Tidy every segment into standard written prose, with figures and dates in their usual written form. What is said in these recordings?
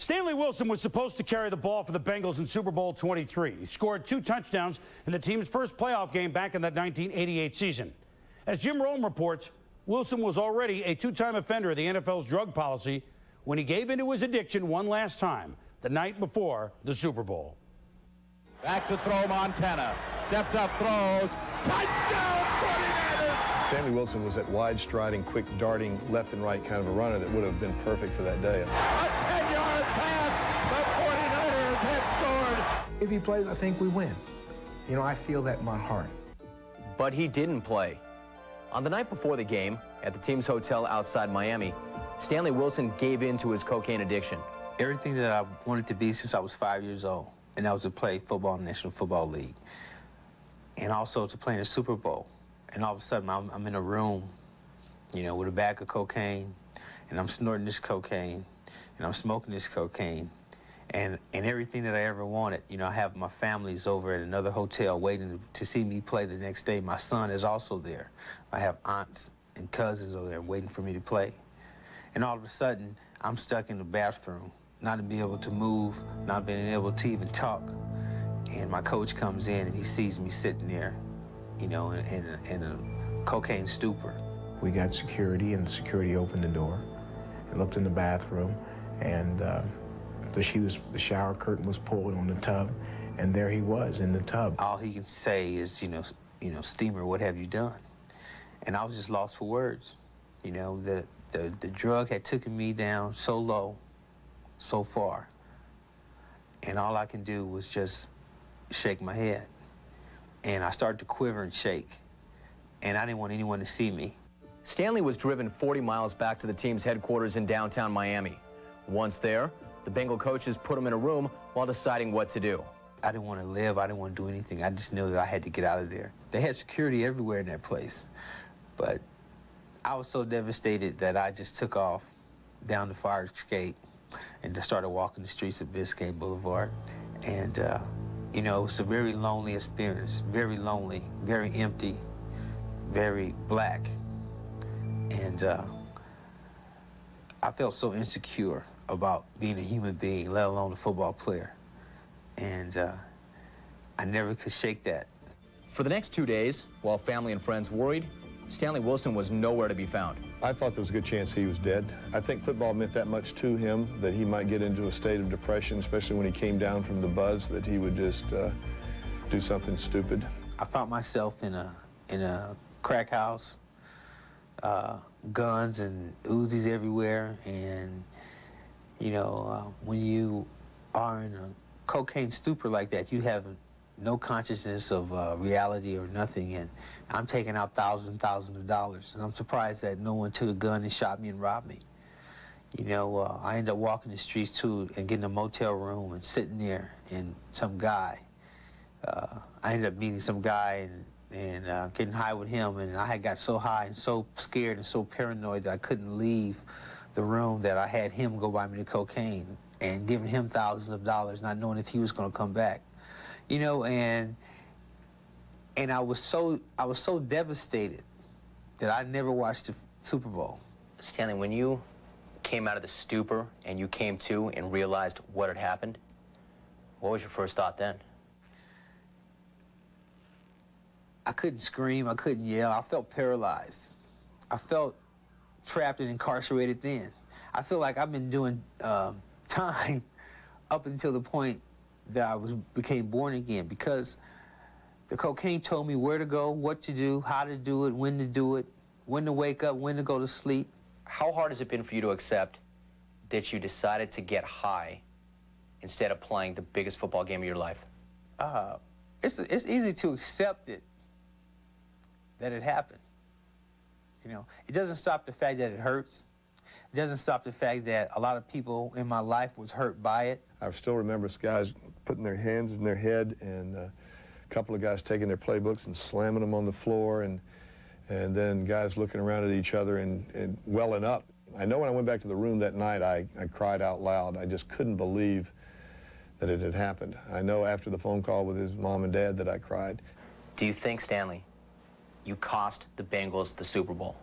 Stanley Wilson was supposed to carry the ball for the Bengals in Super Bowl 23. He scored 2 touchdowns in the team's first playoff game back in that 1988 season. As Jim Rhome reports, Wilson was already a 2-time offender of the NFL's drug policy when he gave into his addiction one last time, the night before the Super Bowl. Back to throw Montana. Steps up, throws. Touchdown, 49ers! Stanley Wilson was that wide striding, quick darting, left and right kind of a runner that would have been perfect for that day. A 10-yard pass. The 49ers have scored. If he plays, I think we win. You know, I feel that in my heart. But he didn't play. On the night before the game, at the team's hotel outside Miami, Stanley Wilson gave in to his cocaine addiction. Everything that I wanted to be since I was 5 years old, and that was to play football in the National Football League, and also to play in the Super Bowl. And all of a sudden, I'm in a room, you know, with a bag of cocaine, and I'm snorting this cocaine, and I'm smoking this cocaine, and everything that I ever wanted. You know, I have my family's over at another hotel waiting to see me play the next day. My son is also there. I have aunts and cousins over there waiting for me to play. And all of a sudden, I'm stuck in the bathroom, not being able to move, not being able to even talk. And my coach comes in and he sees me sitting there, you know, in a cocaine stupor. We got security, and security opened the door and looked in the bathroom, and the shower curtain was pulled on the tub, and there he was in the tub. All he can say is, you know, Steamer, what have you done? And I was just lost for words. You know, the drug had taken me down so low, so far, and all I can do was just shake my head. And I started to quiver and shake, and I didn't want anyone to see me. Stanley was driven 40 miles back to the team's headquarters in downtown Miami. Once there, the Bengal coaches put him in a room while deciding what to do. I didn't want to live. I didn't want to do anything. I just knew that I had to get out of there. They had security everywhere in that place, but I was so devastated that I just took off down the fire escape and just started walking the streets of Biscayne Boulevard. And, you know, it was a very lonely experience, very lonely, very empty, very black. And I felt so insecure about being a human being, let alone a football player. And I never could shake that. For the next 2 days, while family and friends worried, Stanley Wilson was nowhere to be found. I thought there was a good chance he was dead. I think football meant that much to him, that he might get into a state of depression, especially when he came down from the buzz, that he would just do something stupid. I found myself in a crack house, guns and Uzis everywhere, and you know, when you are in a cocaine stupor like that, you have no consciousness of reality or nothing, and I'm taking out thousands and thousands of dollars, and I'm surprised that no one took a gun and shot me and robbed me. You know, I ended up walking the streets too and getting a motel room and sitting there, and some guy, I ended up meeting some guy and getting high with him, and I had got so high and so scared and so paranoid that I couldn't leave the room, that I had him go buy me the cocaine and giving him thousands of dollars, not knowing if he was going to come back. You know, and I was so devastated that I never watched the Super Bowl. Stanley, when you came out of the stupor and you came to and realized what had happened, what was your first thought then? I couldn't scream, I couldn't yell, I felt paralyzed. I felt trapped and incarcerated then. I feel like I've been doing time up until the point that I became born again, because the cocaine told me where to go, what to do, how to do it, when to wake up, when to go to sleep. How hard has it been for you to accept that you decided to get high instead of playing the biggest football game of your life? It's easy to accept it, that it happened. You know, it doesn't stop the fact that it hurts. It doesn't stop the fact that a lot of people in my life was hurt by it. I still remember guys putting their hands in their head, and a couple of guys taking their playbooks and slamming them on the floor, and then guys looking around at each other and welling up. I know when I went back to the room that night, I cried out loud. I just couldn't believe that it had happened. I know after the phone call with his mom and dad that I cried. Do you think, Stanley, you cost the Bengals the Super Bowl?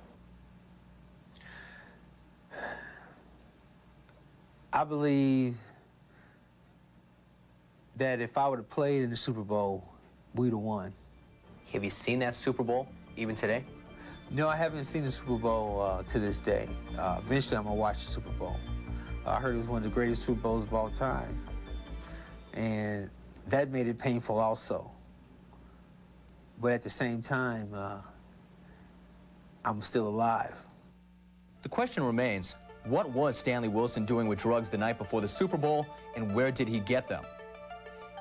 I believe that if I would have played in the Super Bowl, we'd have won. Have you seen that Super Bowl even today? No, I haven't seen the Super Bowl to this day. Eventually, I'm going to watch the Super Bowl. I heard it was one of the greatest Super Bowls of all time. And that made it painful also. But at the same time, I'm still alive. The question remains, what was Stanley Wilson doing with drugs the night before the Super Bowl, and where did he get them?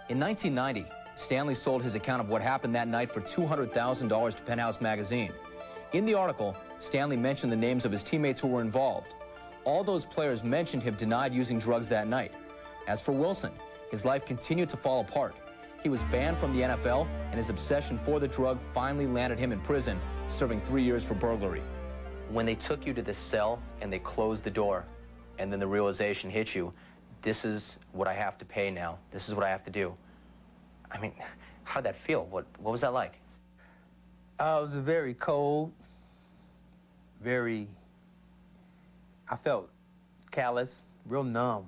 In 1990, Stanley sold his account of what happened that night for $200,000 to Penthouse magazine. In the article, Stanley mentioned the names of his teammates who were involved. All those players mentioned him denied using drugs that night. As for Wilson, his life continued to fall apart. He was banned from the NFL, and his obsession for the drug finally landed him in prison, serving 3 years for burglary. When they took you to the cell and they closed the door, and then the realization hit you, this is what I have to pay now. This is what I have to do. I mean, how did that feel? What was that like? It was very cold, I felt callous, real numb.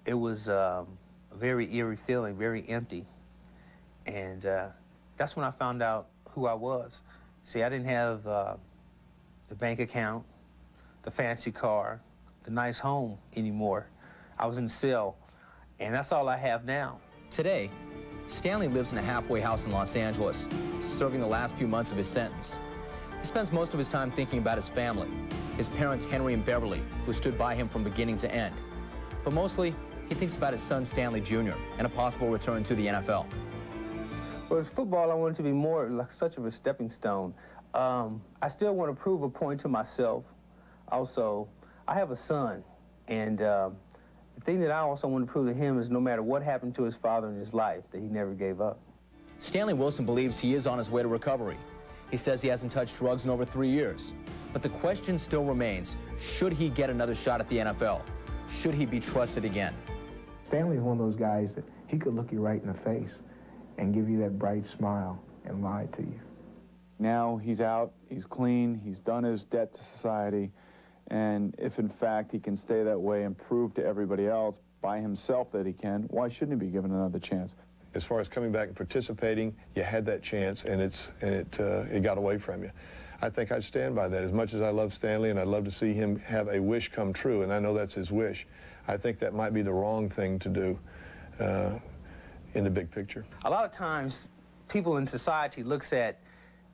It was a very eerie feeling, very empty. And that's when I found out who I was. See, I didn't have the bank account, the fancy car, the nice home anymore. I was in the cell, and that's all I have now. Today, Stanley lives in a halfway house in Los Angeles, serving the last few months of his sentence. He spends most of his time thinking about his family, his parents Henry and Beverly, who stood by him from beginning to end. But mostly, he thinks about his son Stanley Jr. and a possible return to the NFL. Well, with football, I want it to be more like such of a stepping stone. I still want to prove a point to myself. Also, I have a son, and the thing that I also want to prove to him is no matter what happened to his father in his life, that he never gave up. Stanley Wilson believes he is on his way to recovery. He says he hasn't touched drugs in over 3 years. But the question still remains, should he get another shot at the NFL? Should he be trusted again? Stanley is one of those guys that he could look you right in the face and give you that bright smile and lie to you. Now he's out, he's clean, he's done his debt to society, and if in fact he can stay that way and prove to everybody else by himself that he can, why shouldn't he be given another chance? As far as coming back and participating, you had that chance, and it got away from you. I think I'd stand by that. As much as I love Stanley and I'd love to see him have a wish come true, and I know that's his wish, I think that might be the wrong thing to do in the big picture. A lot of times, people in society looks at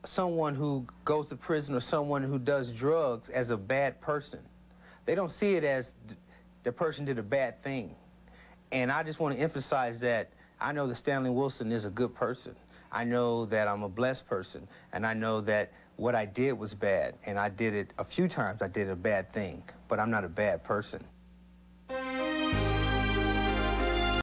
someone who goes to prison or someone who does drugs as a bad person. They don't see it as the person did a bad thing. And I just want to emphasize that I know that Stanley Wilson is a good person. I know that I'm a blessed person, and I know that what I did was bad, and I did it a few times. I did a bad thing, but I'm not a bad person.